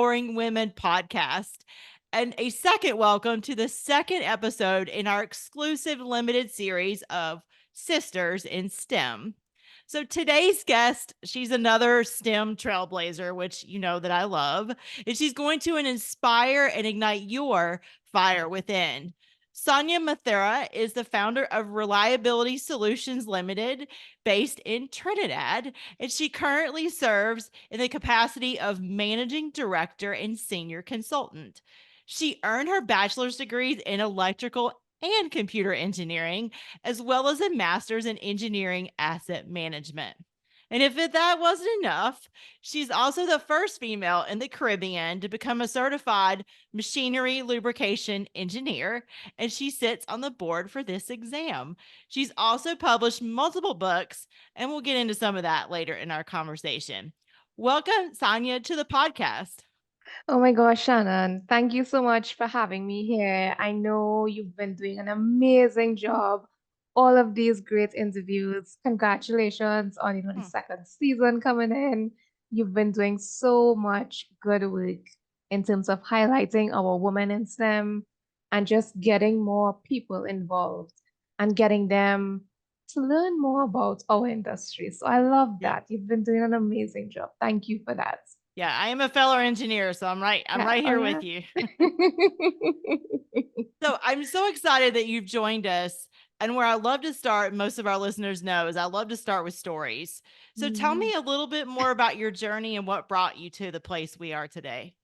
Empowering Women podcast, and a second welcome to the second episode in our exclusive limited series of Sisters in STEM. So today's guest, she's another STEM trailblazer, which you know that I love, and she's going to inspire and ignite your fire within. Sanya Mathura is the founder of Reliability Solutions Limited, based in Trinidad, and she currently serves in the capacity of managing director and senior consultant. She earned her bachelor's degrees in electrical and computer engineering, as well as a master's in engineering asset management. And if that wasn't enough, she's also the first female in the Caribbean to become a certified machinery lubrication engineer, and she sits on the board for this exam. She's also published multiple books, and we'll get into some of that later in our conversation. Welcome, Sanya, to the podcast. Oh my gosh, Shannon, thank you so much for having me here. I know you've been doing an amazing job. All of these great interviews. Congratulations on, the Hmm. second season coming in. You've been doing so much good work in terms of highlighting our women in STEM and just getting more people involved and getting them to learn more about our industry. So I love Yep. that. You've been doing an amazing job. Thank you for that. Yeah, I am a fellow engineer, so I'm right. I'm Yeah. right Oh, here yeah. with you. So I'm so excited that you've joined us. And where I love to start, most of our listeners know, is I love to start with stories. So tell Mm. me a little bit more about your journey and what brought you to the place we are today.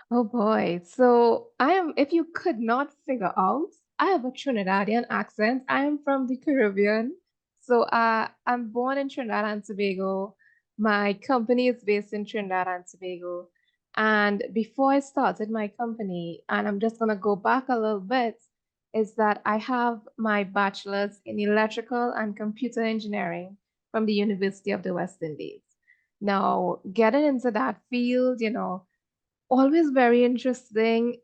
Oh boy. So I am, if you could not figure out, I have a Trinidadian accent. I am from the Caribbean. So I'm born in Trinidad and Tobago. My company is based in Trinidad and Tobago. And before I started my company, and I'm just gonna go back a little bit, is that I have my bachelor's in electrical and computer engineering from the University of the West Indies. Now, getting into that field, always very interesting.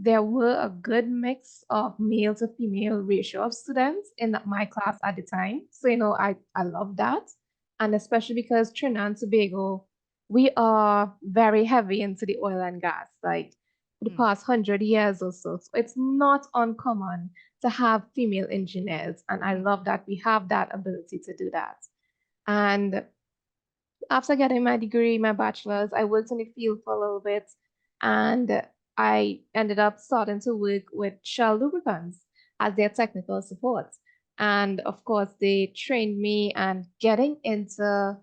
There were a good mix of male to female ratio of students in my class at the time. So, I love that. And especially because Trinidad and Tobago, we are very heavy into the oil and gas, like for the Mm, past 100 years or so. So it's not uncommon to have female engineers. And I mm, love that we have that ability to do that. And after getting my degree, my bachelor's, I worked in the field for a little bit and I ended up starting to work with Shell Lubricants as their technical support. And of course, they trained me and getting into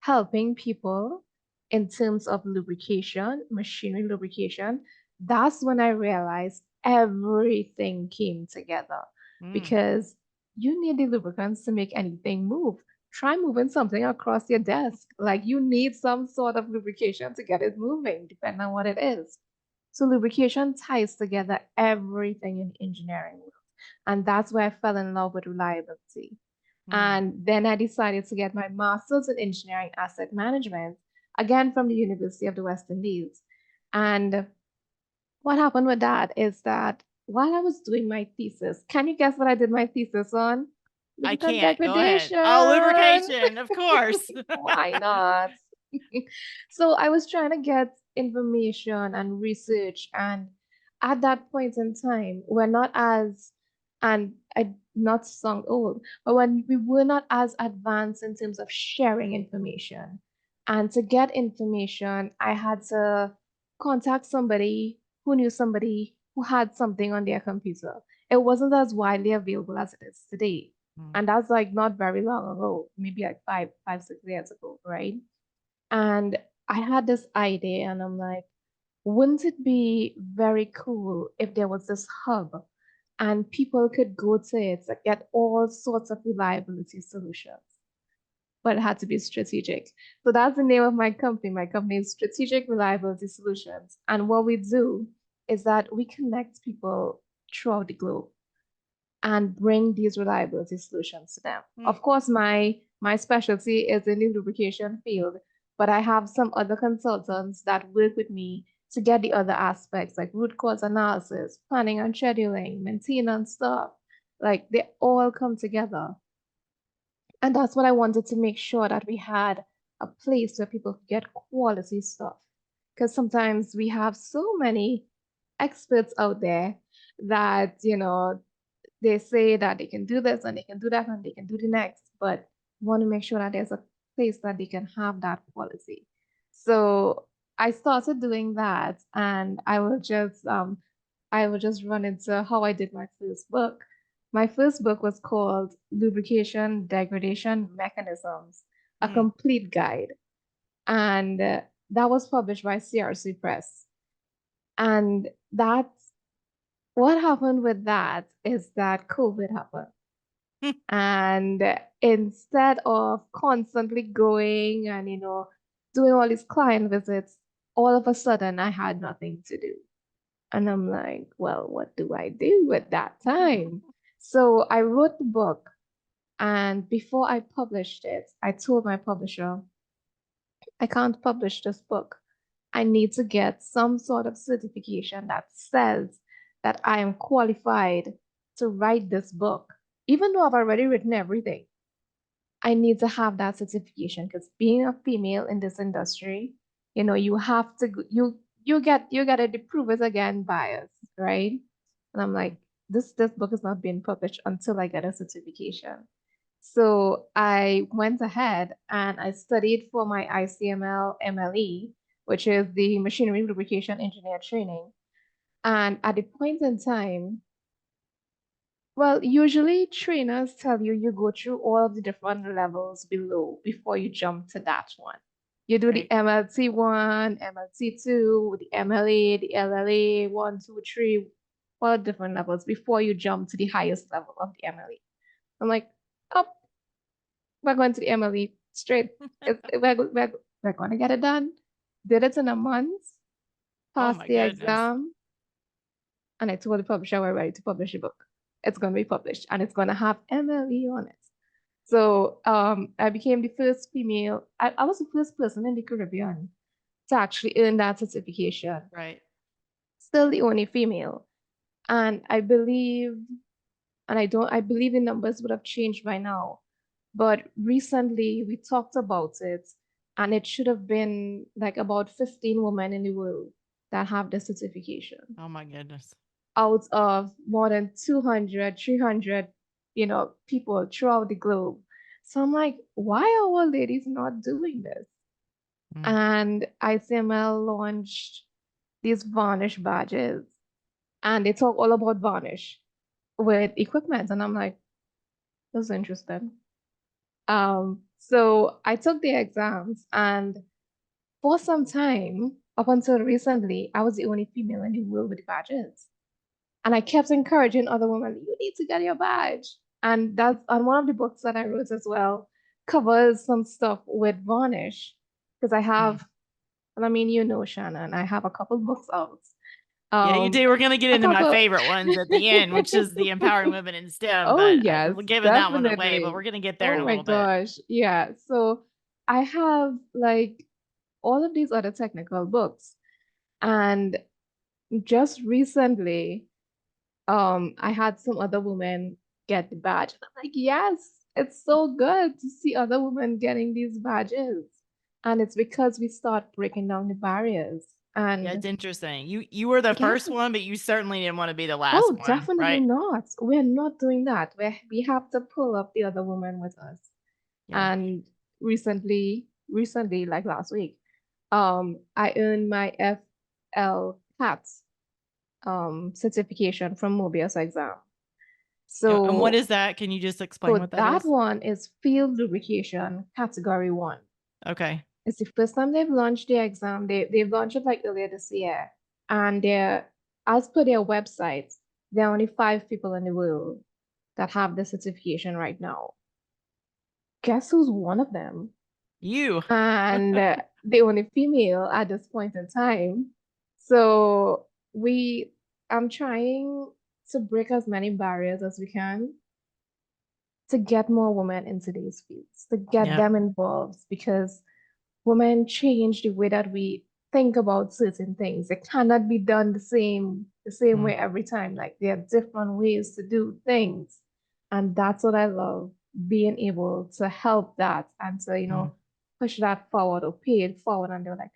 helping people in terms of lubrication, machinery lubrication. That's when I realized everything came together mm. because you need the lubricants to make anything move. Try moving something across your desk. Like you need some sort of lubrication to get it moving, depending on what it is. So lubrication ties together everything in engineering world. And that's where I fell in love with reliability. Mm. And then I decided to get my master's in engineering asset management, again from the University of the West Indies. And what happened with that is that while I was doing my thesis, can you guess what I did my thesis on? I Lubricant can't. Go ahead. degradation. Oh, lubrication, of course. Why not? So I was trying to get information and research, and at that point in time, we're not as, and I not sound old, but when we were not as advanced in terms of sharing information. And to get information, I had to contact somebody who knew somebody who had something on their computer. It wasn't as widely available as it is today. Mm. And that's like not very long ago, maybe like 6 years ago, right? And I had this idea, and I'm like, wouldn't it be very cool if there was this hub and people could go to it to get all sorts of reliability solutions? But it had to be strategic. So that's the name of my company. My company is Strategic Reliability Solutions. And what we do is that we connect people throughout the globe and bring these reliability solutions to them. Mm. Of course, my specialty is in the lubrication field, but I have some other consultants that work with me to get the other aspects like root cause analysis, planning and scheduling, maintenance stuff. Like they all come together. And that's what I wanted to make sure that we had a place where people could get quality stuff. because sometimes we have so many experts out there that, they say that they can do this and they can do that and they can do the next, but want to make sure that there's a place that they can have that quality. So I started doing that, and I will just run into how I did my first book. My first book was called Lubrication Degradation Mechanisms, a Mm. complete guide. And that was published by CRC Press. And that's what happened with that is that COVID happened. And instead of constantly going and, doing all these client visits, all of a sudden I had nothing to do. And I'm like, well, what do I do at that time? So I wrote the book. And before I published it, I told my publisher, I can't publish this book. I need to get some sort of certification that says that I am qualified to write this book. Even though I've already written everything, I need to have that certification because being a female in this industry, you have to you get to prove it again bias, right? And I'm like, this book is not being published until I get a certification. So I went ahead and I studied for my ICML MLE, which is the Machinery Lubrication Engineer Training. And at the point in time, well, usually trainers tell you go through all of the different levels below before you jump to that one. You do the Right. MLT one, MLT two, the MLA, the LLA one, two, three, all different levels before you jump to the highest level of the MLE. I'm like, oh, we're going to the MLE straight. We're going to get it done. Did it in a month, Oh passed my the goodness. exam, and I told the publisher we're ready to publish the book. It's going to be published and it's going to have MLE on it. So I became the first female, I was the first person in the Caribbean to actually earn that certification. Right. Still the only female. And I believe, I believe the numbers would have changed by now. But recently we talked about it, and it should have been like about 15 women in the world that have the certification Oh my goodness. out of more than 200, 300, people throughout the globe. So I'm like, why are our ladies not doing this? Mm. And ICML launched these varnish badges, and they talk all about varnish with equipment. And I'm like, that's interesting. So I took the exams, and for some time, up until recently, I was the only female in the world with the badges. And I kept encouraging other women, you need to get your badge. And one of the books that I wrote as well covers some stuff with varnish. Because I Mm. have, and I mean, Shannon, I have a couple books out. Yeah, you Um, do. We're going to get a into my couple. favorite ones at the end, which is the empowering women in STEM. Oh, But yes, we're giving that one away, but definitely. we're going to get there in Oh a my little bit. gosh. Yeah. So I have like all of these other technical books. And just recently, I had some other women get the badge. And I'm like, yes, it's so good to see other women getting these badges. And it's because we start breaking down the barriers. Yeah, And it's interesting. You were the first yes, one, but you certainly didn't want to be the last oh, one, definitely right? not. We're not doing that. We have to pull up the other women with us. Yeah. And recently, like last week, I earned my FL CATS certification from Mobius exam. And what So is that? Can you just explain So what that that is? one is field lubrication category one. Okay. It's the first time they've launched the exam. They've launched it like earlier this year. And as per their website, there are only 5 people in the world that have the certification right now. Guess who's one of them? You. And the only female at this point in time. So I'm trying to break as many barriers as we can to get more women into these fields, to get Yeah. them involved, because women change the way that we think about certain things. It cannot be done the same Mm. way every time. Like there are different ways to do things. And that's what I love, being able to help that and to, Mm. push that forward or pay it forward. And they're like,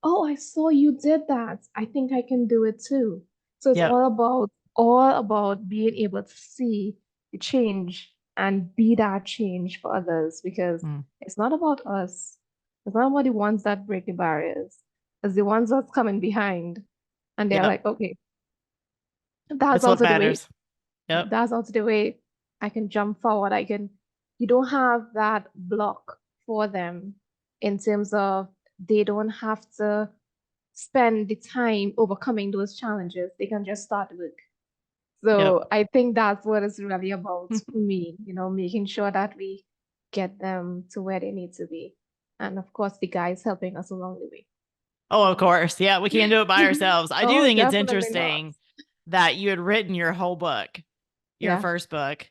oh, I saw you did that. I think I can do it too. So it's Yep. all about being able to see the change and be that change for others because Mm. it's not about us. It's not about the ones that break the barriers. It's the ones that's coming behind. And they're Yep. like, okay, that's That's what also the way. matters. Yep. That's also the way I can jump forward. You don't have that block for them in terms of they don't have to spend the time overcoming those challenges. They can just start work. Yep. So I think that's what it's really about for me, making sure that we get them to where they need to be. And of course, the guys helping us along the way. Oh, of course. Yeah, we can't do it by ourselves. I do Oh, think it's definitely not. interesting that you had written your whole book, your Yeah. first book.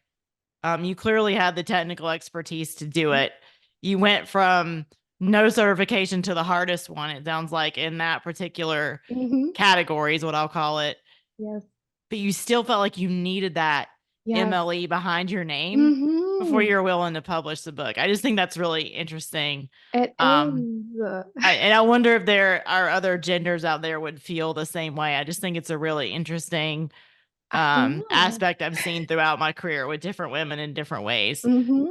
You clearly had the technical expertise to do it. You went from no certification to the hardest one, it sounds like, in that particular Mm-hmm. category, is what I'll call it. Yes. But you still felt like you needed that Yes. MLE behind your name before Mm-hmm. you're willing to publish the book. I just think that's really interesting. It Um, is. and I wonder if there are other genders out there would feel the same way. I just think it's a really interesting Yeah. aspect I've seen throughout my career with different women in different ways. Mm-hmm.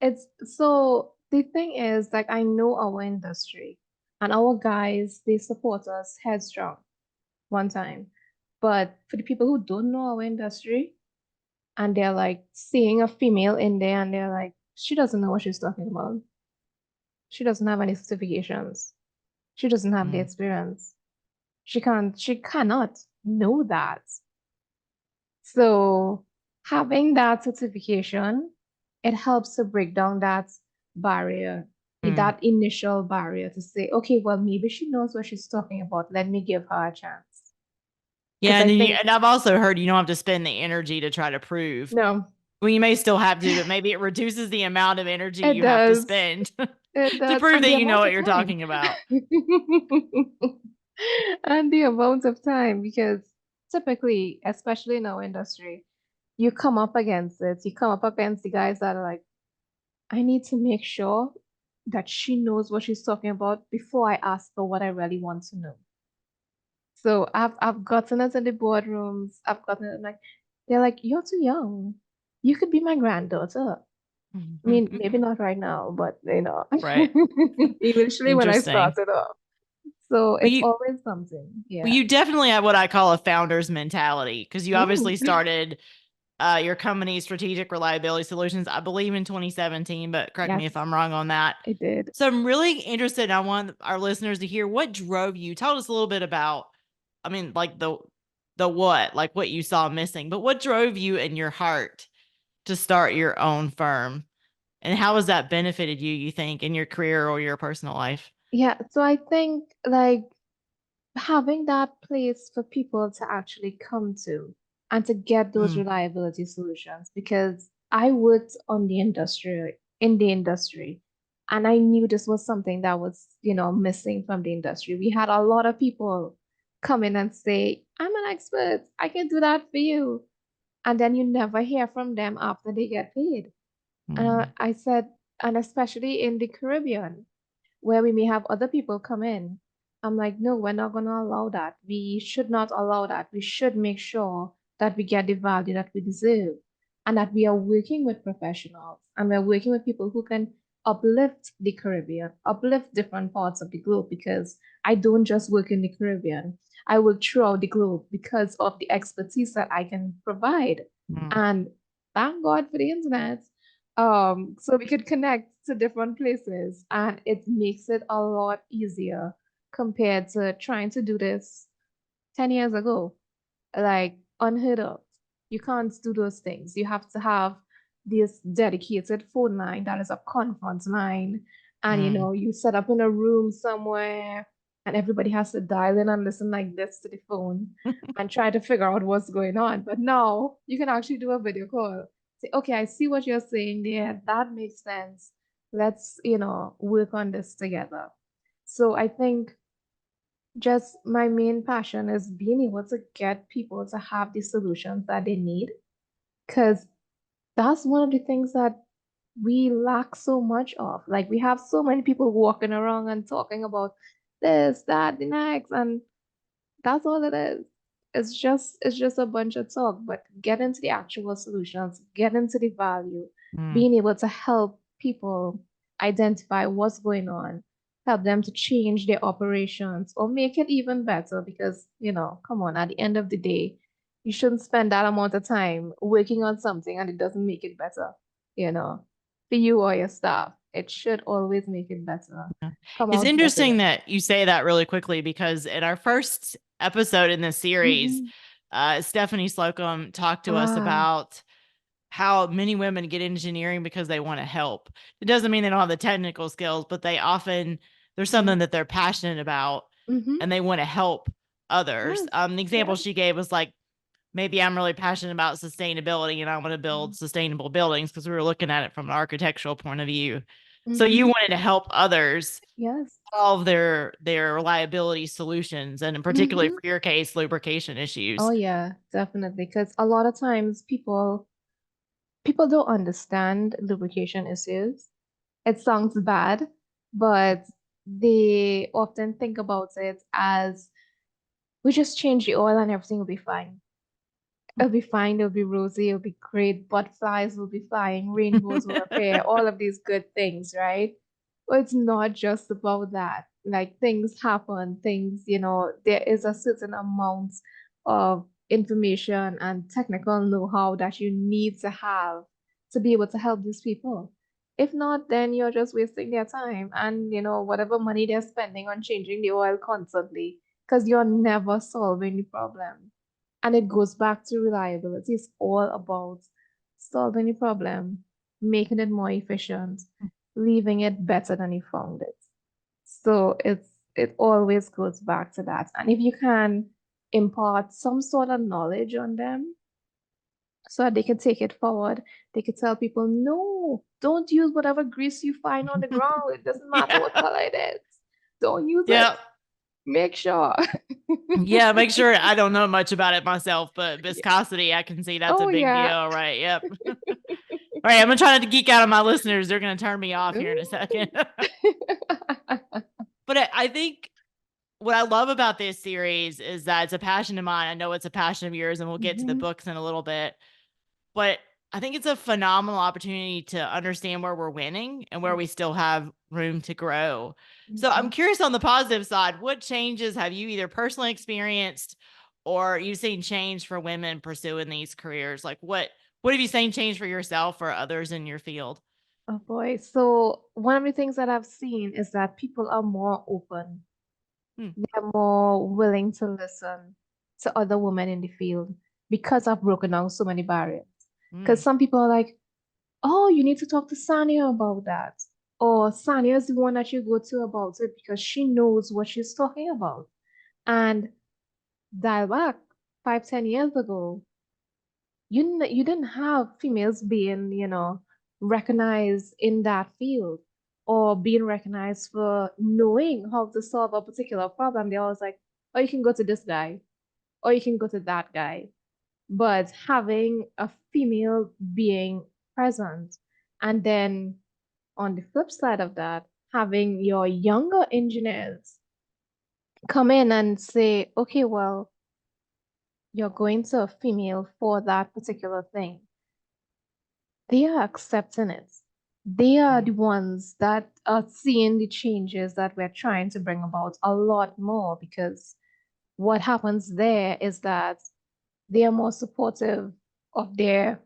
It's so the thing is, like, I know our industry and our guys, they support us headstrong one time. But for the people who don't know our industry and they're like seeing a female in there and they're like, she doesn't know what she's talking about. She doesn't have any certifications. She doesn't have the Mm. experience. She cannot know that. So having that certification, it helps to break down that barrier, Mm. that initial barrier to say, okay, well, maybe she knows what she's talking about. Let me give her a chance. Yeah, Because and I then think, and I've also heard you don't have to spend the energy to try to prove. no, Well, you may still have to, but maybe it reduces the amount of energy it you have to does. spend It to does. prove And that the you know amount what of you're time. talking about. And the amount of time, because typically, especially in our industry, you come up against it. You come up against the guys that are like, I need to make sure that she knows what she's talking about before I ask her what I really want to know. So I've gotten it in the boardrooms. I've gotten it like they're like, you're too young. You could be my granddaughter. I mean, maybe not right now, but Right. eventually when I Interesting. started off. So Well, it's always something. Yeah. you definitely have what I call a founder's mentality because you Mm. obviously started your company, Strategic Reliability Solutions, I believe in 2017, but correct me if Yes, I'm wrong on that. it did. So I'm really interested. I want our listeners to hear what drove you. Tell us a little bit about, I mean, like the what, like what you saw missing, but what drove you in your heart to start your own firm, and how has that benefited you? You think in your career or your personal life? Yeah, so I think like having that place for people to actually come to and to get those Mm, reliability solutions because I worked in the industry and I knew this was something that was, missing from the industry. We had a lot of people come in and say, I'm an expert, I can do that for you. And then you never hear from them after they get paid. mm, I said, and especially in the Caribbean where we may have other people come in. I'm like, no, we're not going to allow that. We should not allow that. We should make sure that we get the value that we deserve and that we are working with professionals and we're working with people who can uplift the Caribbean, uplift different parts of the globe because I don't just work in the Caribbean. I work throughout the globe because of the expertise that I can provide. mm, And thank God for the internet so we could connect to different places and it makes it a lot easier compared to trying to do this 10 years ago. Like unheard of. You can't do those things. You have to have this dedicated phone line that is a conference line. And mm. you set up in a room somewhere and everybody has to dial in and listen like this to the phone and try to figure out what's going on. But now you can actually do a video call. Say, okay, I see what you're saying there. That makes sense. Let's, work on this together. So I think just my main passion is being able to get people to have the solutions that they need because that's one of the things that we lack so much of. Like we have so many people walking around and talking about this, that, the next, and that's all it is. It's just a bunch of talk, but get into the actual solutions, get into the value, Mm. being able to help people identify what's going on, help them to change their operations or make it even better because, come on, at the end of the day, you shouldn't spend that amount of time working on something and it doesn't make it better, you know, for you or your staff. It should always make it better. Yeah. Come It's out better interesting than. that you say that really quickly because in our first episode in this series, Mhm. Stephanie Slocum talked to us Ah. about how many women get engineering because they want to help. It doesn't mean they don't have the technical skills, but there's Yeah. something that they're passionate about Mm-hmm. and they want to help others. Yes. The example Yes. she gave was like, maybe I'm really passionate about sustainability and I want to build sustainable buildings because we were looking at it from an architectural point of view. So you Mm-hmm. wanted to help others Yes. solve their reliability solutions and particularly Mm-hmm. for your case, lubrication Oh issues. yeah, definitely. Because a lot of times people don't understand lubrication issues. It sounds bad, but they often think about it as we just change the oil and everything will be fine. It'll be fine, it'll be rosy, it'll be great, butterflies will be flying, rainbows will appear, all of these good things, right? But it's not just about that. Like things happen, there is a certain amount of information and technical know-how that you need to have to be able to help these people. If not, then you're just wasting their time and whatever money they're spending on changing the oil constantly, because you're never solving the problem. And it goes back to reliability. It's all about solving the problem, making it more efficient, leaving it better than you found it. So it always goes back to that. And if you can impart some sort of knowledge on them so that they can take it forward, they could tell people, no, don't use whatever grease you find on the ground. It doesn't matter what Yeah. color it is. Don't use it. Yeah. Make sure. Yeah, make sure I don't know much about it myself, but Yeah. viscosity, I can see that's a Oh big yeah. deal, right? Yep. All right, I'm gonna try not to geek out on my listeners. They're gonna turn me off here in a second. But I think what I love about this series is that it's a passion of mine. I know it's a passion of yours, and we'll get to the Mhm, books in a little bit. But I think it's a phenomenal opportunity to understand where we're winning and where yeah, we still have room to grow. So I'm mhm. curious on the positive side, what changes have you either personally experienced or you've seen change for women pursuing these careers? Like what have you seen change for yourself or others in your field? Oh boy. So one of the things that I've seen is that people are more open. Hmm. They're more willing to listen to other women in the field because I've broken down so many barriers. Because Mm. some people are like, oh, you need to talk to Sanya about that. Or Sanya is the one that you go to about it because she knows what she's talking about. And dial back 5, 10 years ago, you didn't have females being, recognized in that field or being recognized for knowing how to solve a particular problem. They're always like, oh, you can go to this guy or you can go to that guy. But having a female being present, and then on the flip side of that, having your younger engineers come in and say, okay, well, you're going to a female for that particular thing. They are accepting it. They are Mm. the ones that are seeing the changes that we're trying to bring about a lot more, because what happens there is that they are more supportive of their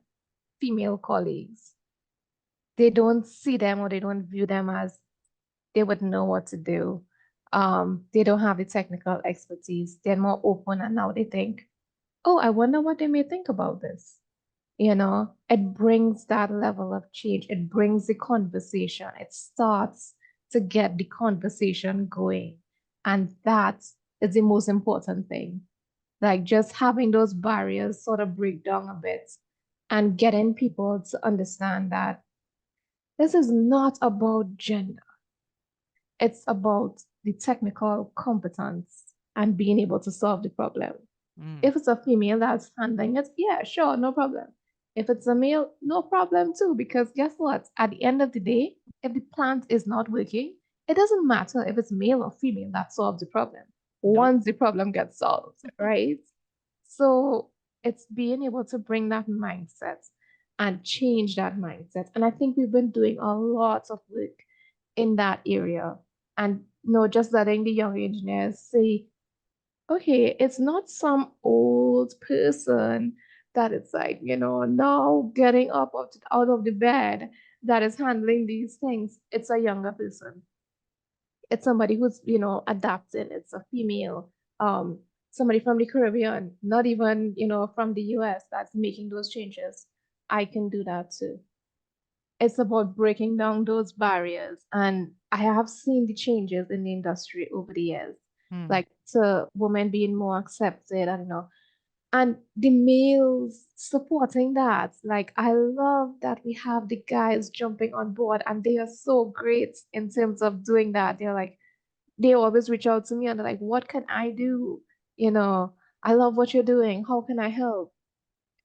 female colleagues. They don't see them or they don't view them as they would know what to do. They don't have the technical expertise. They're more open and now they think, oh, I wonder what they may think about this. It brings that level of change. It brings the conversation. It starts to get the conversation going. And that is the most important thing. Like just having those barriers sort of break down a bit and getting people to understand that this is not about gender. It's about the technical competence and being able to solve the problem. Mm. If it's a female that's handling it, yeah, sure, no problem. If it's a male, no problem too, because guess what? At the end of the day, if the plant is not working, it doesn't matter if it's male or female that solves the problem. Nope. Once the problem gets solved, right? So it's being able to bring that mindset and change that mindset. And I think we've been doing a lot of work in that area. And just letting the young engineers say, okay, it's not some old person that it's like, now getting up out of the bed that is handling these things. It's a younger person. It's somebody who's, adapting. It's a female, um, somebody from the Caribbean, not even, from the US that's making those changes. I can do that too. It's about breaking down those barriers. And I have seen the changes in the industry over the years, Hmm. like to women being more accepted, I don't know, and the males supporting that. Like, I love that we have the guys jumping on board, and they are so great in terms of doing that. They always reach out to me and they're like, what can I do? You know, I love what you're doing. How can I help?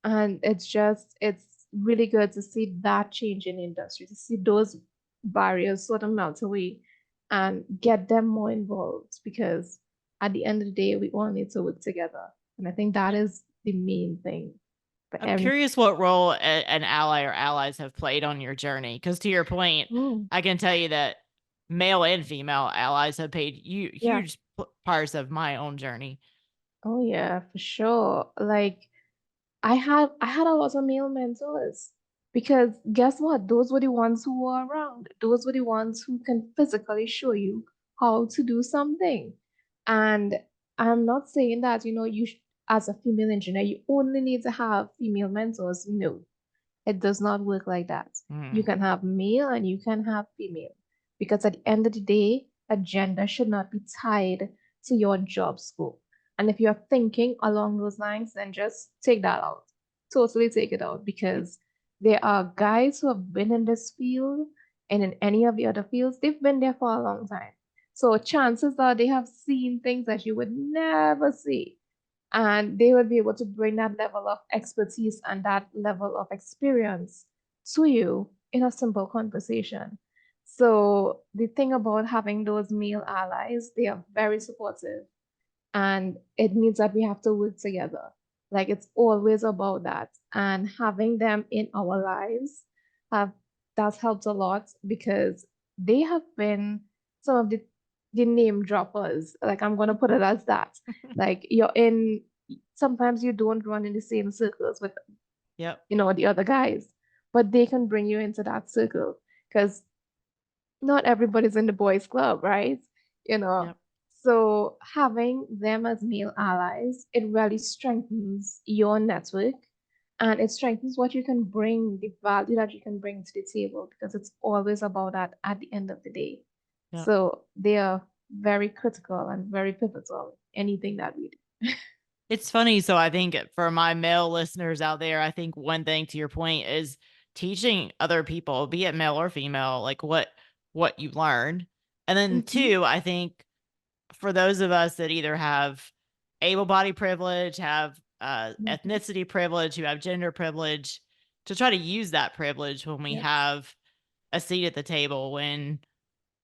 And it's really good to see that change in the industry, to see those barriers sort of melt away and get them more involved, because at the end of the day, we all need to work together. And I think that is the main thing for I'm every. curious what role an ally or allies have played on your journey. Because to your point, Oh, I can tell you that male and female allies have played yeah. huge parts of my own journey. Oh yeah, for sure. Like, I had a lot of male mentors, because guess what? Those were the ones who were around. Those were the ones who can physically show you how to do something. And I'm not saying that, as a female engineer, you only need to have female mentors. No, it does not work like that. You Hmm. can have male and you can have female, because at the end of the day, a gender should not be tied to your job scope. And if you're thinking along those lines, then just take that out. Totally take it out, because there are guys who have been in this field and in any of the other fields, they've been there for a long time. So chances are they have seen things that you would never see, and they will be able to bring that level of expertise and that level of experience to you in a simple conversation. So the thing about having those male allies, they are very supportive, and it means that we have to work together. Like, it's always about that, and having them in our lives have that's helped a lot, because they have been some of the name droppers. Like, I'm gonna put it as that. Like, sometimes you don't run in the same circles with Yep. the other guys, but they can bring you into that circle, because not everybody's in the boys club, right? You know, Yep. so having them as male allies, it really strengthens your network, and it strengthens what you can bring, the value that you can bring to the table, because it's always about that at the end of the day. Yep. So they are very critical and very pivotal in anything that we do. It's funny. So I think for my male listeners out there, I think one thing to your point is teaching other people, be it male or female, like what you learned. And then Mm-hmm. two, I think for those of us that either have able body privilege, have Mm-hmm. ethnicity privilege, who have gender privilege, to try to use that privilege when we Yes. have a seat at the table when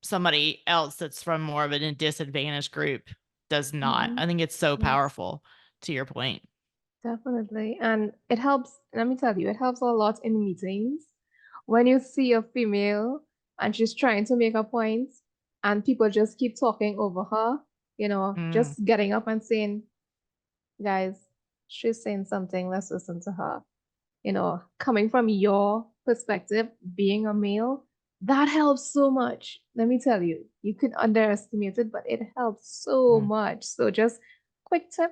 somebody else that's from more of a disadvantaged group does not. Mm-hmm. I think it's so Yes. powerful to your point. Definitely. And it helps, let me tell you, it helps a lot in meetings. When you see a female and she's trying to make a point and people just keep talking over her, Mm, just getting up and saying, guys, she's saying something, let's listen to her. Coming from your perspective, being a male, that helps so much. Let me tell you, you could underestimate it, but it helps so mm. much. So just quick tip,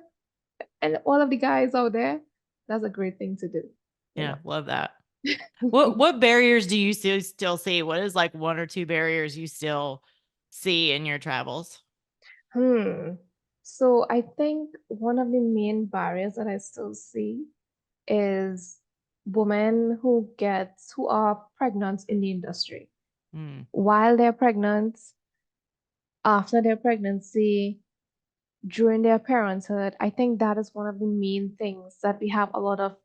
and all of the guys out there, that's a great thing to do, you Yeah, know. love that. What barriers do you still see? What is like one or two barriers you still see in your travels? Hmm. So I think one of the main barriers that I still see is women who are pregnant in the industry. Mm, While they're pregnant, after their pregnancy, during their parenthood, I think that is one of the main things that we have a lot of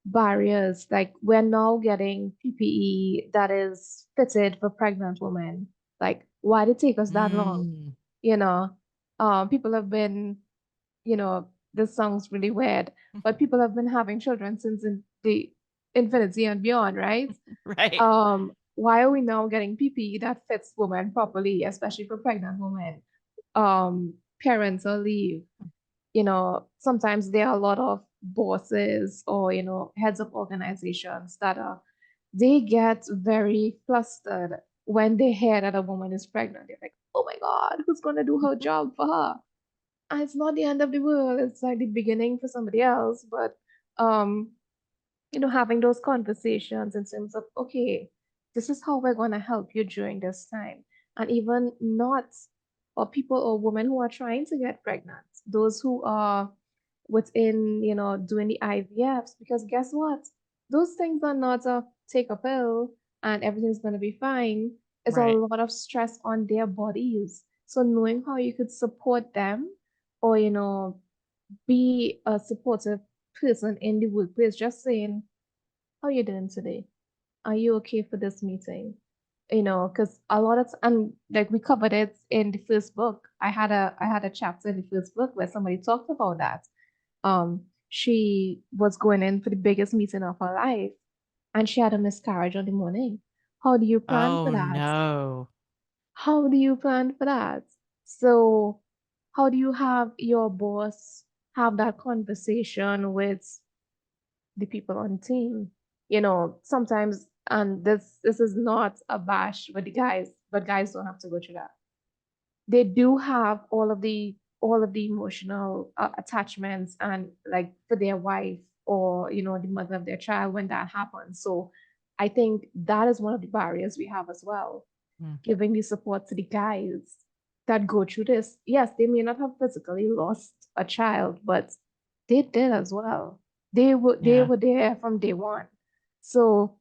barriers. Like, we're now getting PPE that is fitted for pregnant women. Like, why did it take us that long? Mm. You know, people have been, this sounds really weird, but people have been having children since in the infinity and beyond, right? Right. Why are we now getting PPE that fits women properly, especially for pregnant women? Parental leave, sometimes there are a lot of bosses or, heads of organizations that they get very flustered when they hear that a woman is pregnant. They're like, oh my God, who's going to do her job for her? And it's not the end of the world. It's like the beginning for somebody else. But, um, having those conversations in terms of, okay, this is how we're going to help you during this time. And even not, or people or women who are trying to get pregnant, those who are within, doing the IVFs, because guess what? Those things are not a take a pill and everything's going to be fine. It's a Right. lot of stress on their bodies. So knowing how you could support them or, be a supportive person in the workplace, just saying, how are you doing today? Are you okay for this meeting? Because a lot of and like we covered it in the first book. I had a chapter in the first book where somebody talked about that. She was going in for the biggest meeting of her life, and she had a miscarriage on the morning. How do you plan for Oh that? no. How do you plan for that? So, how do you have your boss have that conversation with the people on the team? Sometimes, and this is not a bash with the guys, but guys don't have to go through that. They do have all of the emotional attachments and like for their wife or the mother of their child when that happens. So I think that is one of the barriers we have as well, Mm. giving the support to the guys that go through this. Yes, they may not have physically lost a child, but they did as well. They Yeah. were there from day one. So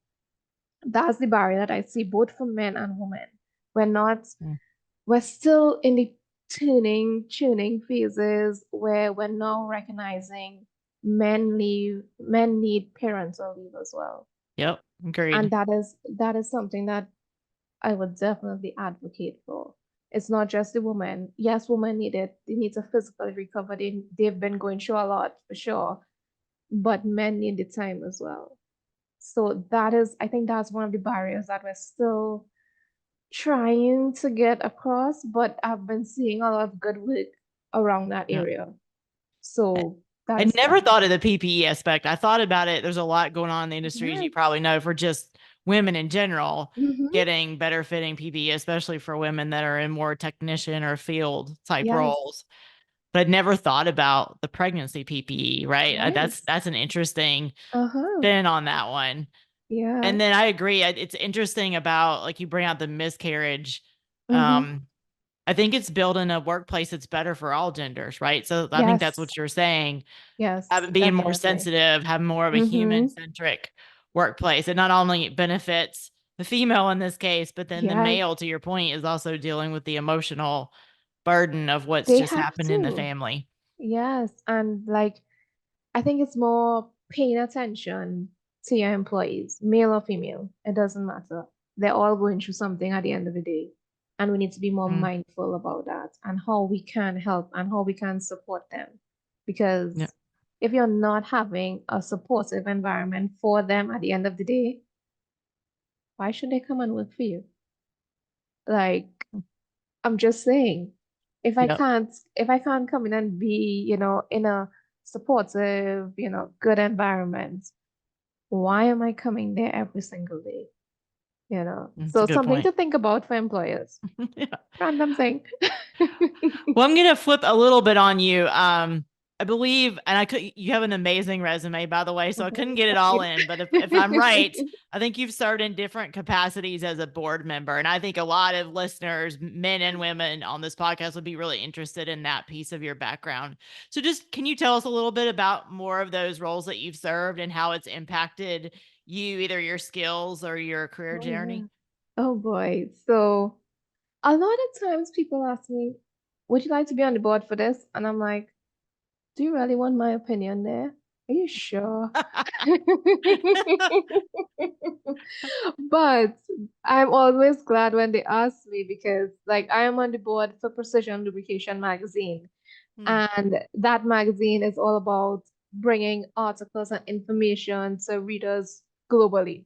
that's the barrier that I see both for men and women. We're not Mm. we're still in the tuning phases where we're now recognizing men need parental leave as well. Yep. And Agreed. that is something that I would definitely advocate for. It's not just the woman. Yes, women need it. They need to physically recover. They've been going through a lot for sure. But men need the time as well. So I think that's one of the barriers that we're still trying to get across, but I've been seeing a lot of good work around that Yeah. area. So that I is never definitely thought of the PPE aspect. I thought about it. There's a lot going on in the industry, as yeah. you probably know, for just women in general Mm-hmm. getting better fitting PPE, especially for women that are in more technician or field type Yes. roles. But I'd never thought about the pregnancy PPE, right? That's Yes. that's an interesting Uh-huh. spin on that one. Yeah. And then I agree. It's interesting about like you bring out the miscarriage. Mm-hmm. Um, I think it's building a workplace that's better for all genders, right? So I think that's Yes. what you're saying. Yes, Having being more definitely. sensitive, having more of a human Mm-hmm. centric workplace. It not only benefits the female in this case, but then the Yes, male, to your point, is also dealing with the emotional burden of what's they just have happened in the to. family. Yes. And like I think it's more paying attention to your employees, male or female. It doesn't matter. They're all going through something at the end of the day. And we need to be more Mm, mindful about that and how we can help and how we can support them. yeah. Because if you're not having a supportive environment for them at the end of the day, why should they come and work for you? Like, I'm just saying, Yep. if I can't come in and be, in a supportive, good environment, why am I coming there every single day? That's a So good something point. to think about for employers. Yeah. Random thing. Well, I'm gonna flip a little bit on you. I believe, and I could. You have an amazing resume, by the way, so I couldn't Mhm, get it thank all you. in. But if I'm right, I think you've served in different capacities as a board member, and I think a lot of listeners, men and women, on this podcast would be really interested in that piece of your background. So, just can you tell us a little bit about more of those roles that you've served and how it's impacted you, either your skills or your career Oh yeah. journey? Oh boy. So a lot of times people ask me, would you like to be on the board for this? And I'm like, do you really want my opinion there? Are you sure? But I'm always glad when they ask me because, like, I am on the board for Precision Lubrication magazine, Hmm. and that magazine is all about bringing articles and information to readers globally.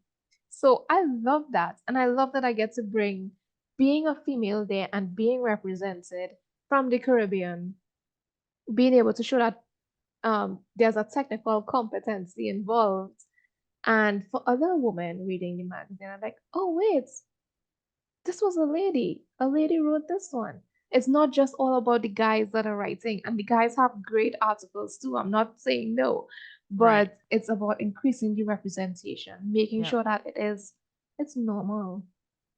So I love that, and I love that I get to bring being a female there and being represented from the Caribbean, being able to show that there's a technical competency involved. And for other women reading the magazine, I'm like, oh, wait, this was a lady. A lady wrote this one. It's not just all about the guys that are writing, and the guys have great articles too. I'm not saying no, Right. but it's about increasing the representation, making Yep. sure that it's normal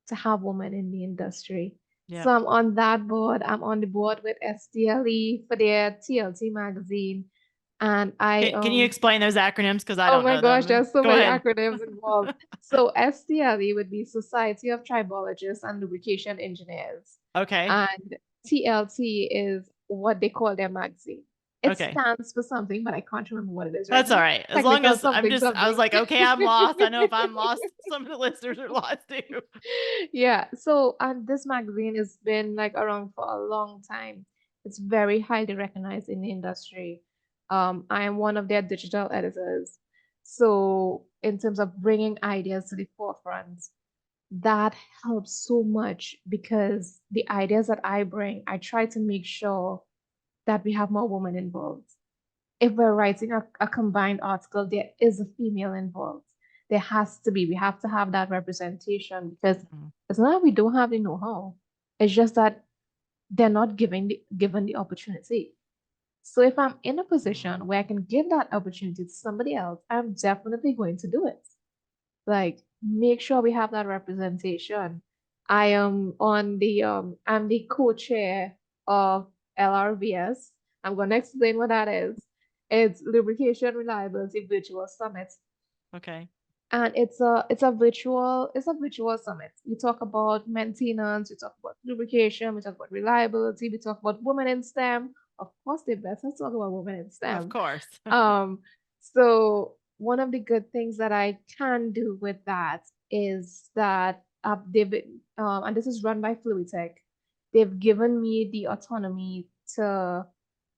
to have women in the industry. So Yep. I'm on that board. I'm on the board with STLE for their TLT magazine. And I Can you explain those acronyms? Because I oh don't my know gosh, them. there's so Go many ahead. acronyms involved. So STLE would be Society of Tribologists and Lubrication Engineers. Okay. And TLT is what they call their magazine. It Okay. stands for something, but I can't remember what it is right That's all now. right. As long Technical as something I was something. like, okay, I'm lost. I know if I'm lost, some of the listeners are lost too. Yeah, so and this magazine has been like around for a long time. It's very highly recognized in the industry. I am one of their digital editors. So in terms of bringing ideas to the forefront, that helps so much because the ideas that I bring, I try to make sure that we have more women involved. If we're writing a combined article, there is a female involved. There has to be. We have to have that representation because Mhm. it's not that we don't have the know-how. It's just that they're not given the opportunity. So if I'm in a Mhm. position where I can give that opportunity to somebody else, I'm definitely going to do it. Like make sure we have that representation. I am on the I'm the co-chair of LRVS. I'm going to explain what that is. It's Lubrication Reliability Virtual Summit, Okay. and it's a virtual summit. We talk about maintenance, we talk about lubrication, we talk about reliability, we talk about women in STEM. Of course, they better talk about women in Of STEM. course. Um, so one of the good things that I can do with that is that and this is run by Fluitech. They've given me the autonomy to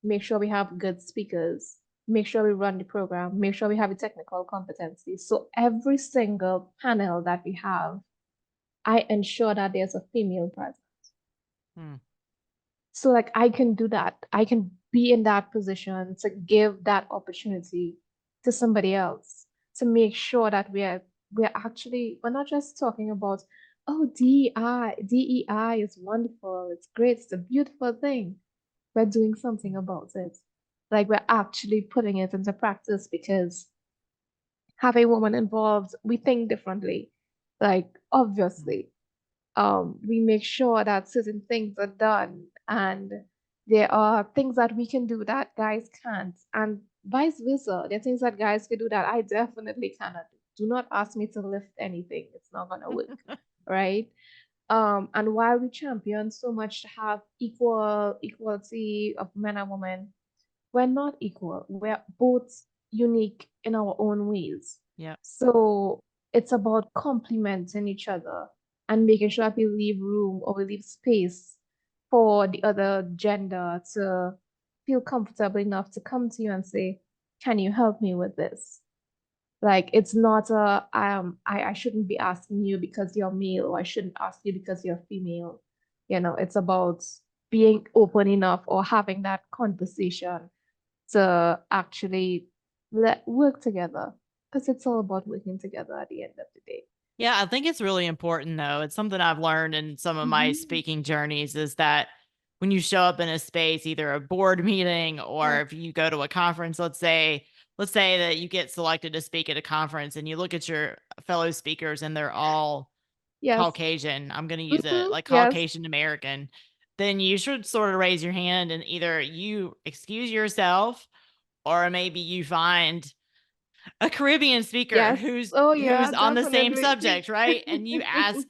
make sure we have good speakers, make sure we run the program, make sure we have the technical competency. So every single panel that we have, I ensure that there's a female present. Hmm. So like I can do that. I can be in that position to give that opportunity to somebody else to make sure that we're not just talking about, oh, DEI is wonderful, it's great, it's a beautiful thing. We're doing something about it. Like we're actually putting it into practice because have a woman involved, we think differently. Like Hmm. obviously, we make sure that certain things are done and there are things that we can do that guys can't, and vice versa. There are things that guys can do that I definitely cannot do. Do not ask me to lift anything. It's not gonna work, right? And while we champion so much to have equality of men and women, we're not equal. We're both unique in our own ways. Yep. So it's about complementing each other and making sure that we leave room or we leave space for the other gender to feel comfortable enough to come to you and say, can you help me with this? Like it's not I shouldn't be asking you because you're male, or I shouldn't ask you because you're female. It's about being open enough or having that conversation to actually let work together, because it's all about working together at the end of the day. Yeah, I think it's really important though. It's something I've learned in some of my Hmm. speaking journeys is that when you show up in a space, either a board meeting or Yeah. if you go to a conference, let's say that you get selected to speak at a conference and you look at your fellow speakers and they're all Yes. Caucasian. I'm going to use it like Yes. Caucasian American. Then you should sort of raise your hand and either you excuse yourself or maybe you find a Caribbean speaker Yes. Oh who's yeah, on the same definitely. subject, right? And you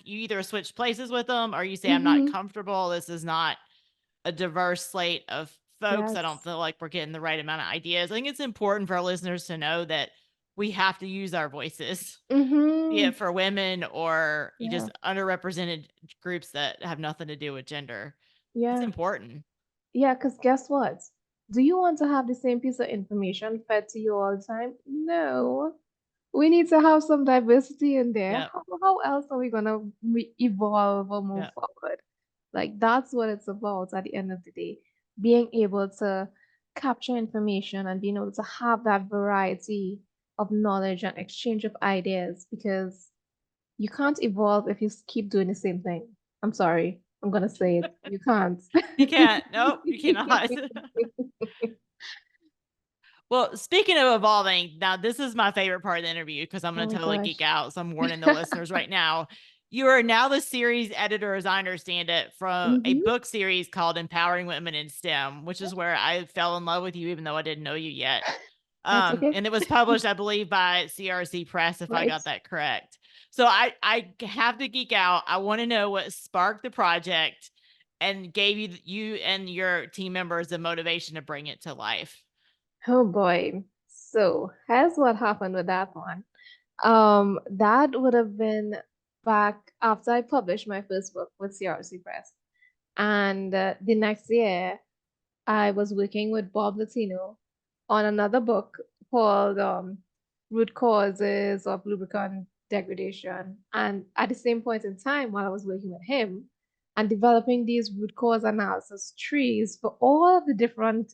either switch places with them or you say, I'm not Hmm. comfortable. This is not a diverse slate of folks. I don't Yes. feel like we're getting the right amount of ideas. I think it's important for our listeners to know that we have to use our voices, be Mm-hmm. it for women or Yeah. just underrepresented groups that have nothing to do with gender. It's Yeah. important. Yeah, because guess what? Do you want to have the same piece of information fed to you all the time? No. We need to have some diversity in there. Yep. How else are we gonna evolve or move Yep. forward? Like that's what it's about at the end of the day. Being able to capture information and being able to have that variety of knowledge and exchange of ideas because you can't evolve if you keep doing the same thing. I'm sorry. I'm gonna say it. You can't. You can't. Nope, you cannot. Well, speaking of evolving, now this is my favorite part of the interview because I'm Oh going to my totally geek gosh. out. So I'm warning the listeners right now. You are now the series editor, as I understand it, from a Mm-hmm. book series called Empowering Women in STEM, which is where I fell in love with you, even though I didn't know you yet. That's okay. And it was published, I believe, by CRC Press, if I Right. got that correct. So I have to geek out. I want to know what sparked the project and gave you and your team members the motivation to bring it to life. Oh boy. So here's what happened with that one. That would have been back after I published my first book with CRC Press. And the next year, I was working with Bob Latino on another book called Root Causes of Lubricant Degradation. And at the same point in time, while I was working with him and developing these root cause analysis trees for all of the different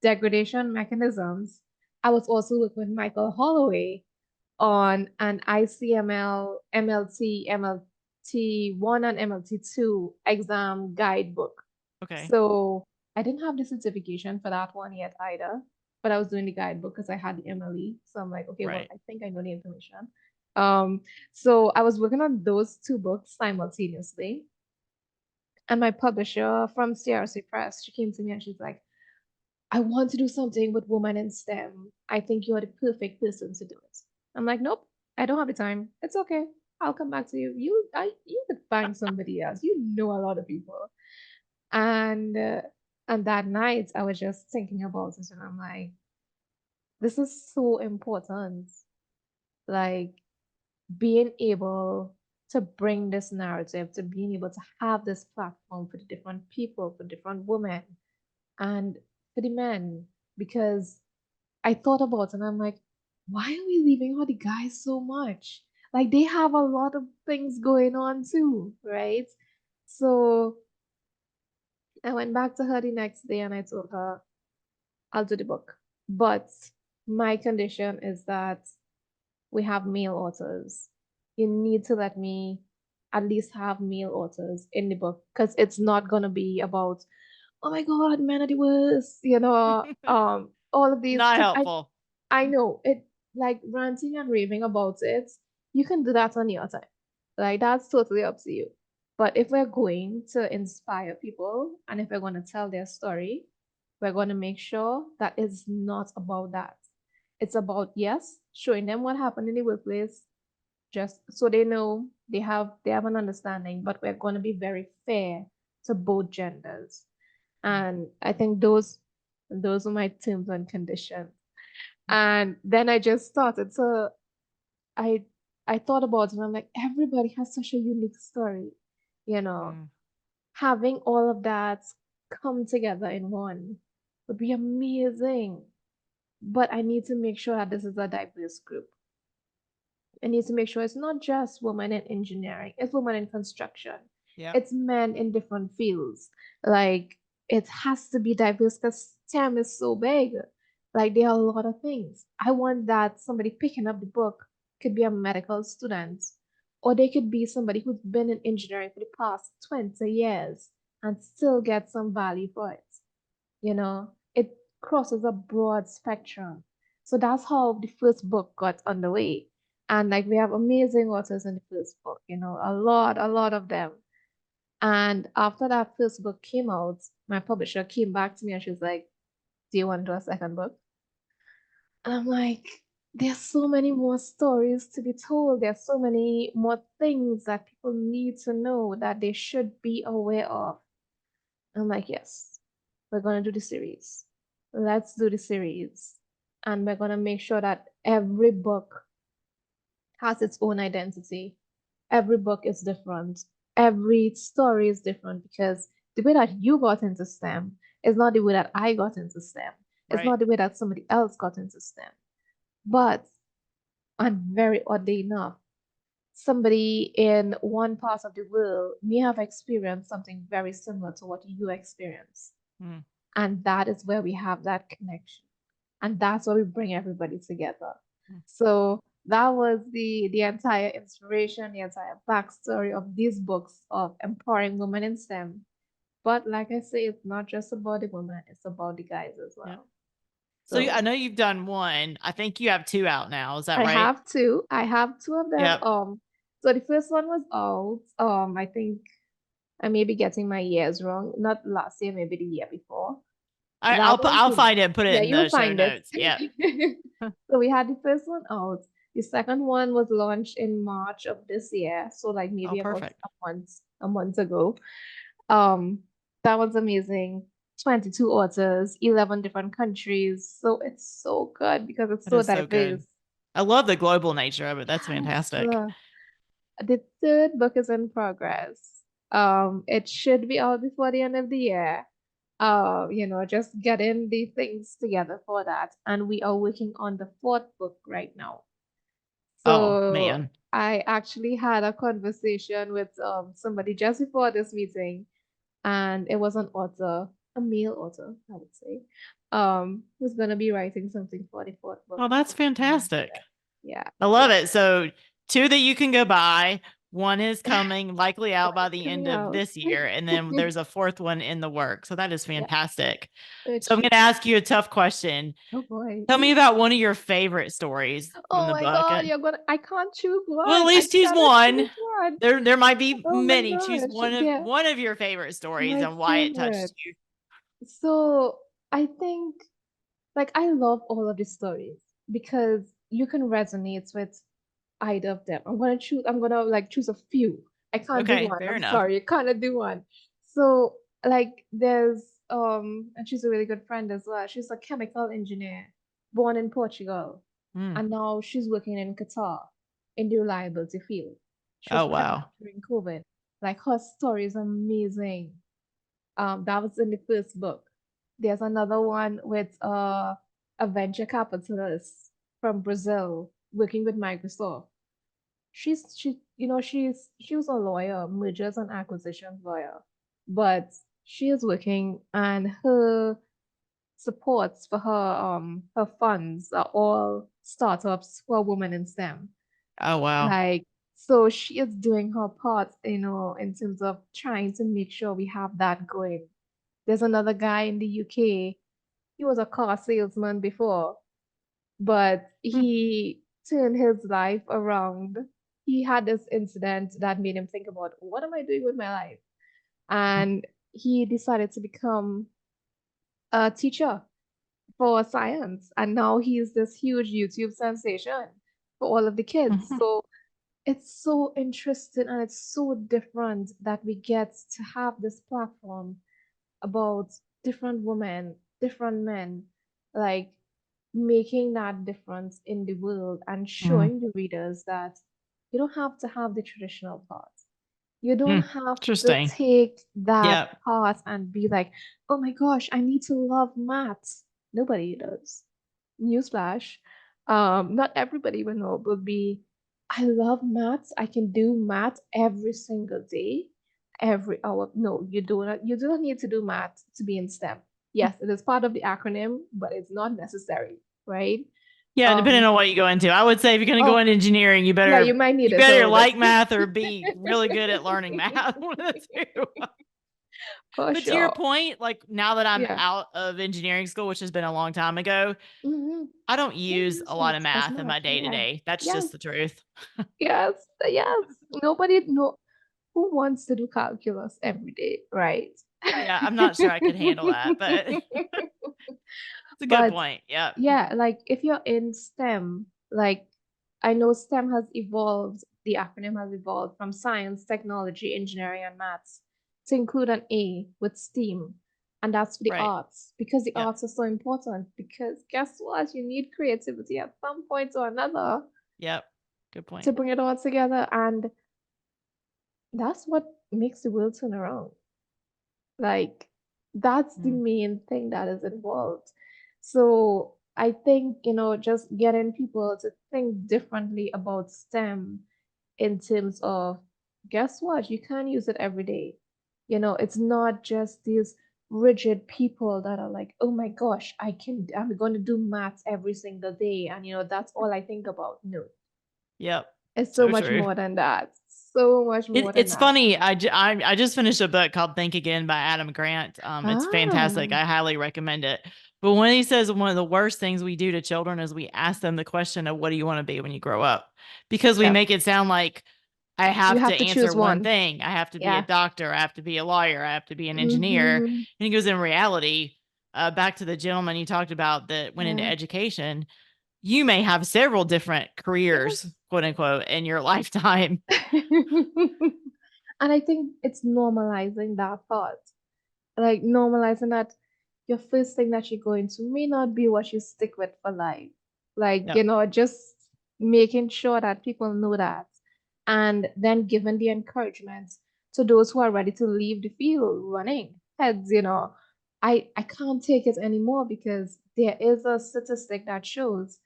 degradation mechanisms, I was also working with Michael Holloway on an ICML, MLT, MLT1 and MLT2 exam guidebook. Okay. So I didn't have the certification for that one yet either, but I was doing the guidebook because I had the MLE. So I'm like, okay, well, Right. I think I know the information. Um, so I was working on those two books simultaneously. And my publisher from CRC Press, she came to me and she's like, I want to do something with women in STEM. I think you're the perfect person to do it. I'm like, nope, I don't have the time. It's okay. I'll come back to you. You could find somebody else. You know a lot of people. And uh, and that night I was just thinking about it and I'm like, this is so important. Like being able to bring this narrative, to being able to have this platform for the different people, for different women, and for the men. Because I thought about it and I'm like, why are we leaving out the guys so much? Like they have a lot of things going on too, right? So I went back to her the next day and I told her, I'll do the book. But my condition is that we have male authors. You need to let me at least have male authors in the book because it's not gonna be about, oh my God, men are the worst, all of these. Not Because helpful. I know it, like ranting and raving about it, you can do that on your time. Like that's totally up to you. But if we're going to inspire people and if we're going to tell their story, we're going to make sure that it's not about that. It's about, yes, showing them what happened in the workplace, just so they know they have an understanding, but we're going to be very fair to both genders. And I think those are my terms and conditions. And then I just started. So I I thought about it and I'm like, everybody has such a unique story, you know. Mm. Having all of that come together in one would be amazing. But I need to make sure that this is a diverse group. I need to make sure it's not just women in engineering, it's women in construction, Yep. it's men in different fields. Like it has to be diverse because STEM is so big. Like there are a lot of things. I want that somebody picking up the book could be a medical student, or they could be somebody who's been in engineering for the past 20 years and still get some value for it. It crosses a broad spectrum. So that's how the first book got underway. And like we have amazing authors in the first book, a lot of them. And after that first book came out, my publisher came back to me and she was like, do you want to do a second book? And I'm like, there's so many more stories to be told. There's so many more things that people need to know that they should be aware of. I'm like, yes, we're gonna do the series. Let's do the series. and we're going to make sure that every book has its own identity. Every book is different. Every story is different because the way that you got into STEM is not the way that I got into STEM. It's Right. not the way that somebody else got into STEM. But, and very oddly enough, somebody in one part of the world may have experienced something very similar to what you experienced. Mm, And that is where we have that connection. And that's where we bring everybody together. mm. So that was the entire inspiration, the entire backstory of these books of empowering women in STEM. But like I say, it's not just about the women, it's about the guys as Yeah. well. So I So know you've done one. I think you have two out now. Is that I right? have two. I have two of them. Yep. So the first one was out. I think I may be getting my years wrong. Not last year, maybe the year before. That was I'll the, find it and put it yeah, in you'll the show find it. notes. Yep. So we had the first one out. The second one was launched in March of this year. So like Oh, maybe about perfect. a month ago. Um, that was amazing. 22 authors, 11 different countries. So it's so good because it's That so is so good. diverse. I love the global nature of it. That's Yes. fantastic. The third book is in progress. It should be out before the end of the year. Just getting the things together for that. And we are working on the fourth book right now. Oh, So man. I actually had a conversation with somebody just before this meeting, and it was an author, a male author, I would say, who's gonna be writing something for the fourth book. Oh, that's So I'm into fantastic. that. Yeah, I love yeah. it. So, two that you can go buy. One is coming likely out What by is the end coming of out? this year. And then there's a fourth one in the work. So, that is Yeah, fantastic. it So, I'm going should to be. ask you a tough question. Oh boy. Tell me about one of your favorite stories from Oh the my book. God, I can't choose Well, at one. I least choose cannot one. choose one. There might be Oh my many. Choose gosh. Yeah, one of your favorite stories my and why it touched favorite. you. So I think like I love all of these stories because you can resonate with either of them. I'm gonna like choose a few. I can't do Okay, one. fair I'm enough. sorry, I can't do one. So like there's and she's a really good friend as well. She's a chemical engineer, born in Portugal, Mm. and now she's working in Qatar in the reliability field. She was Oh, pregnant wow. during COVID. Like her story is amazing. That was in the first book. There's another one with a venture capitalist from Brazil working with Microsoft. She was a lawyer, mergers and acquisitions lawyer, but she is working and her supports for her funds are all startups for women in STEM. Oh, wow. Like, so she is doing her part, in terms of trying to make sure we have that going. There's another guy in the UK. He was a car salesman before, but Hmm. he turned his life around. He had this incident that made him think about what am I doing with my life? And he decided to become a teacher for science. And now he's this huge YouTube sensation for all of the kids. Mhm. So it's so interesting and it's so different that we get to have this platform about different women, different men, like making that difference in the world and Mm. showing the readers that you don't have to have the traditional path. You don't Mm. have to Interesting. take that Yep. path and be like, oh my gosh, I need to love maths. Nobody does. Newsflash. Not everybody will be, I love maths. I can do math every single day, every hour. No, you do not need to do math to be in STEM. Yes, it is part of the acronym, but it's not necessary, right? Yeah, depending Um, on what you go into. I would say if you're going to go oh, into engineering, yeah, you might need you it a better little bit. like math or be really good at learning math. One of the two. For But to your sure. point, like now that I'm Yeah. out of engineering school, which has been a long time ago, Mm-hmm. I don't Don't use a use lot of it as math in my much. day to Yeah. day. That's Yes. just the truth. Yes. Yes. Nobody no who wants to do calculus every day, right? Yeah, I'm not sure I could handle that, but it's a good But point. Yep. yeah, like if you're in STEM, like I know STEM has evolved, the acronym has evolved from science, technology, engineering, and maths to include an A with STEAM. And that's for the Right. arts, because the Yep. arts are so important. Because guess what? You need creativity at some point or another Yep. Good to point. bring it all together. And that's what makes the world turn around. Like, that's the Mm. main thing that is involved. So I think, just getting people to think differently about STEM in terms of, guess what? You can use it every day. It's not just these rigid people that are like, oh my gosh, I'm going to do maths every single day. And, that's all I think about. No, Yep. it's so So much true. more than that. So much more than It's that. funny. I just finished a book called Think Again by Adam Grant. It's fantastic. Ah, I highly recommend it. But when he says one of the worst things we do to children is we ask them the question of what do you want to be when you grow up? Because we yep. make it sound like I You have to have to answer choose one one. thing. I have to be a Yeah. doctor. I have to be a lawyer. I have to be an engineer. And Mm-hmm. he goes, in reality, back to the gentleman you talked about that went into Yeah. education, you may have several different careers, Yes. quote unquote, in your lifetime. And I think it's normalizing that thought. Like normalizing that your first thing that you're going to may not be what you stick with for life. Like, Yep. just making sure that people know that. And then giving the encouragement to those who are ready to leave the field running heads, I can't take it anymore because there is a statistic that shows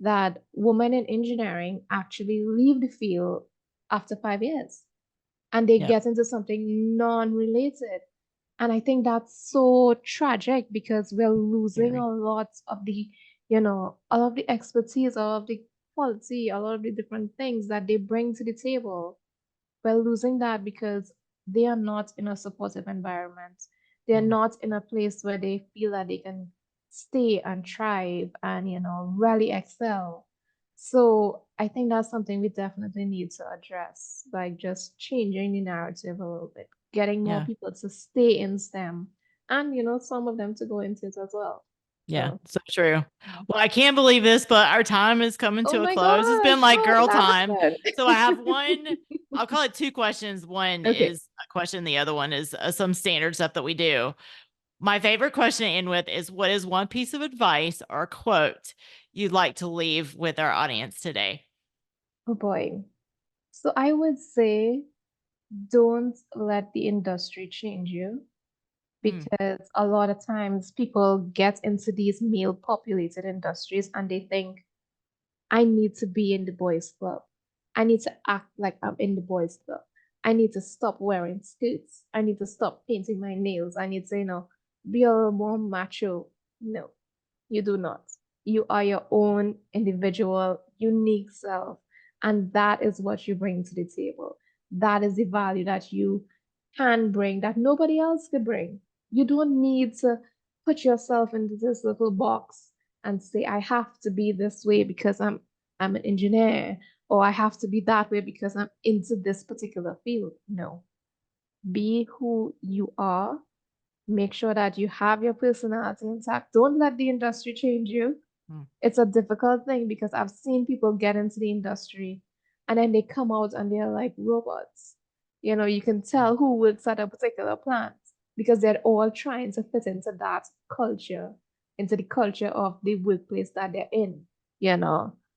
that women in engineering actually leave the field after 5 years and they Yep. get into something non-related. And I think that's so tragic because we're losing Very. a lot of all of the expertise, all of the quality, all of the different things that they bring to the table. We're losing that because they are not in a supportive environment. They're Mm. not in a place where they feel that they can stay and thrive and, really excel. So I think that's something we definitely need to address, like just changing the narrative a little bit, getting more Yeah. people to stay in STEM and, some of them to go into it as well. Yeah, So, so true. yeah. Well, I can't believe this, but our time is coming Oh to a my close. It's been gosh, like how did girl that time. happen? So I have one, I'll call it two questions. One Okay. is a question, the other one is some standard stuff that we do. My favorite question to end with is what is one piece of advice or quote you'd like to leave with our audience today? Oh boy. So I would say don't let the industry change you Hmm. because a lot of times people get into these male populated industries and they think, I need to be in the boys' club. I need to act like I'm in the boys' club. I need to stop wearing skirts. I need to stop painting my nails. I need to, be a little more macho. No, you do not. You are your own individual, unique self. And that is what you bring to the table. That is the value that you can bring that nobody else could bring. You don't need to put yourself into this little box and say, I have to be this way because I'm an engineer, or I have to be that way because I'm into this particular field. No. Be who you are. Make sure that you have your personality intact. Don't let the industry change you. Hmm. It's a difficult thing because I've seen people get into the industry and then they come out and they're like robots. You can Hmm. tell who works at a particular plant because they're all trying to fit into that culture, into the culture of the workplace that they're in.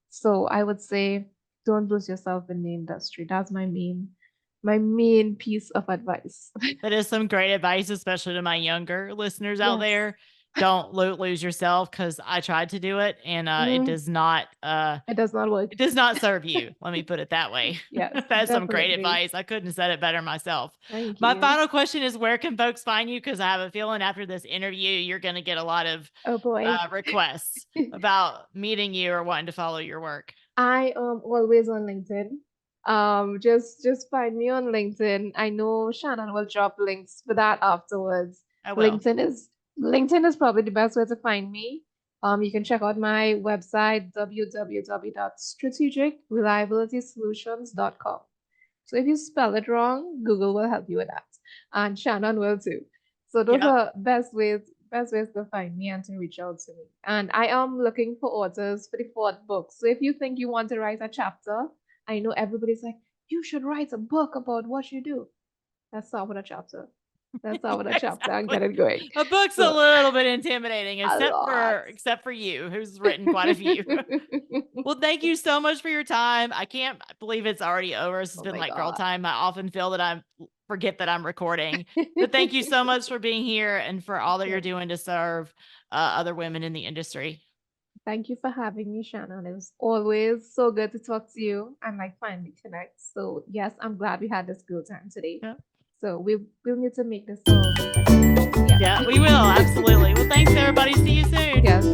So I would say don't lose yourself in the industry. That's my main piece of advice. That is some great advice, especially to my younger listeners out Yes. there. Don't lose yourself because I tried to do it and Mm, it does not work. it does not serve you. Let me put it that way. Yes, That's some great definitely. advice. I couldn't have said it better myself. Thank My you. final question is where can folks find you? Because I have a feeling after this interview, you're going to get a lot of Oh boy. requests about meeting you or wanting to follow your work. I am always on LinkedIn. Just find me on LinkedIn. I know Shannon will drop links for that afterwards. I will. LinkedIn is probably the best way to find me. You can check out my website www.strategicreliabilitysolutions.com. So if you spell it wrong, Google will help you with that, and Shannon will too. So those Yep. are best ways to find me and to reach out to me. And I am looking for authors for the fourth book. So if you think you want to write a chapter, I know everybody's like, you should write a book about what you do. Let's start with a chapter. Let's open a chapter and Exactly. get it going. A book's a So little bit intimidating, a lot. except for you, who's written quite a few. Well, thank you so much for your time. I can't believe it's already over. This has Oh been my like girl God. time. I often feel that I forget that I'm recording. But thank you so much for being here and for all that you're Okay. doing to serve other women in the industry. Thank you for having me, Shannon. It was always so good to talk to you and like finally connect. So yes, I'm glad we had this good time today. Yeah, So we'll need to make this all again. yeah, Yeah. we will. Absolutely. Well, thanks, everybody. See you soon. Yes.